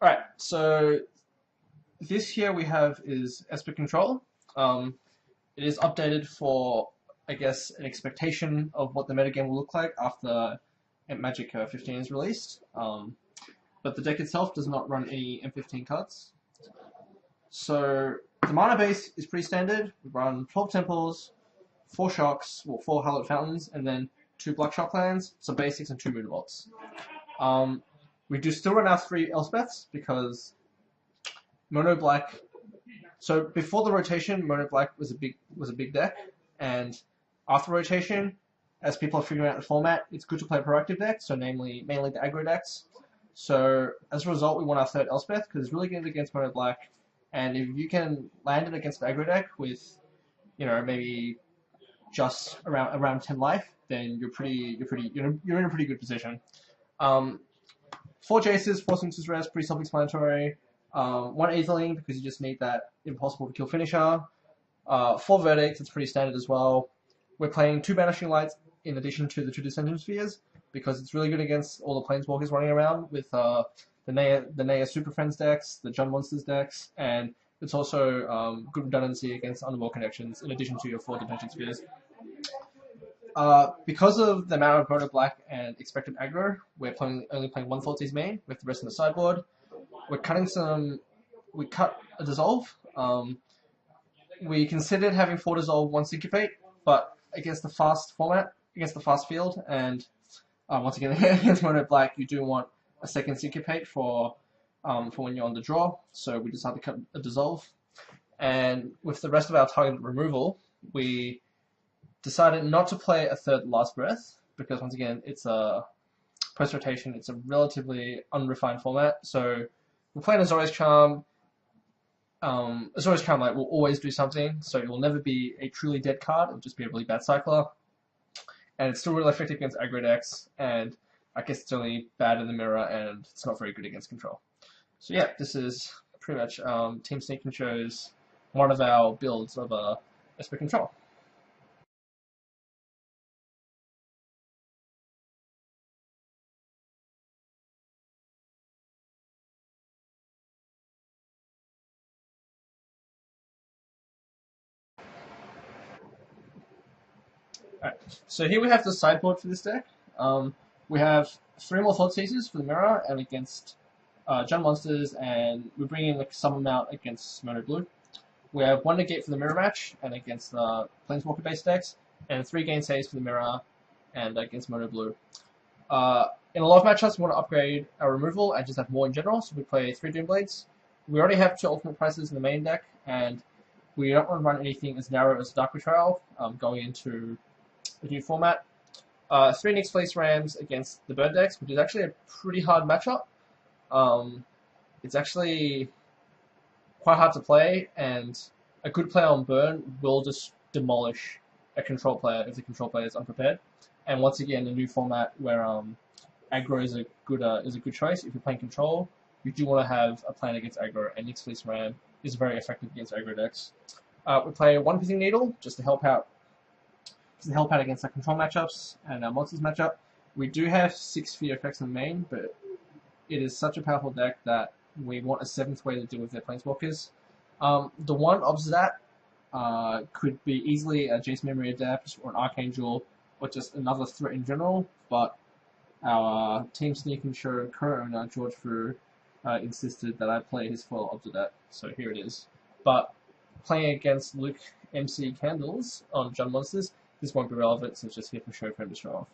Alright, so this here we have is Esper Control. It is updated for, I guess, an expectation of what the metagame will look like after Magic 15 is released. But the deck itself does not run any M15 cards. So the mana base is pretty standard. We run 12 Temples, 4 Shocks, well, 4 Hallowed Fountains, and then 2 Black Shock lands, some basics, and 2 Moonbolts. We do still run our 3 Elspeths because Mono Black. So before the rotation, Mono Black was a big deck, and after rotation, as people are figuring out the format, it's good to play a proactive deck. So mainly the aggro decks. So as a result, we want our 3rd Elspeth because it's really good against Mono Black, and if you can land it against the aggro deck with, maybe just around 10 life, then you're in a pretty good position. 4 Jaces, 4 Sphinx's Rest, pretty self-explanatory. 1 Aetherling, because you just need that impossible to kill finisher. 4 Verdicts, it's pretty standard as well. We're playing 2 Banishing Lights in addition to the 2 Dissension Spheres, because it's really good against all the Planeswalkers running around with the Naya Super Friends decks, the Jund Monsters decks, and it's also good redundancy against Underworld Connections in addition to your 4 Dimension Spheres. Because of the amount of Mono Black and expected aggro, we're only playing 1 Thoughtseize main with the rest of the sideboard. We cut a Dissolve. We considered having 4 Dissolve, 1 Syncopate, but against the fast format, against the fast field, and once again against Mono Black, you do want a 2nd Syncopate for when you're on the draw. So we decided to cut a Dissolve, and with the rest of our target removal, we decided not to play a 3rd Last Breath because once again it's a post rotation. It's a relatively unrefined format, so we're playing Azorius Charm. Azorius Charm will always do something, so it will never be a truly dead card. It'll just be a really bad cycler, and it's still really effective against aggro decks. And I guess it's only bad in the mirror, and it's not very good against control. So yeah, this is pretty much Team Sneak and Show's one of our builds of Esper Control. Alright, so here we have the sideboard for this deck. We have 3 more Thoughtseizes for the mirror and against Jund Monsters, and we're bringing like some amount against Mono Blue. We have 1 negate for the mirror match and against the Planeswalker based decks, and 3 gain saves for the mirror and against Mono Blue. In a lot of matchups, we want to upgrade our removal and just have more in general, so we play 3 Doomblades. We already have 2 Ultimate Prices in the main deck, and we don't want to run anything as narrow as Dark Betrayal going into the new format. 3 Nyx Fleece Rams against the Bird decks, which is actually a pretty hard matchup. It's actually quite hard to play, and a good player on Burn will just demolish a control player if the control player is unprepared. And once again, a new format where aggro is a good choice. If you're playing control, you do want to have a plan against aggro, and Nyx Fleece Ram is very effective against aggro decks. We play 1 Pithing Needle just to help out against our control matchups and our monsters matchup. We do have 6 Fear effects in the main, but it is such a powerful deck that we want a 7th way to deal with their Planeswalkers. The one opposite that could be easily a Jace Memory Adept or an Archangel or just another threat in general, but our Team Sneak and Show current owner, George Fu, insisted that I play his foil opposite that, so here it is. But playing against Luke MC Candles on Jund Monsters, this won't be relevant, so it's just here for show for him to show off.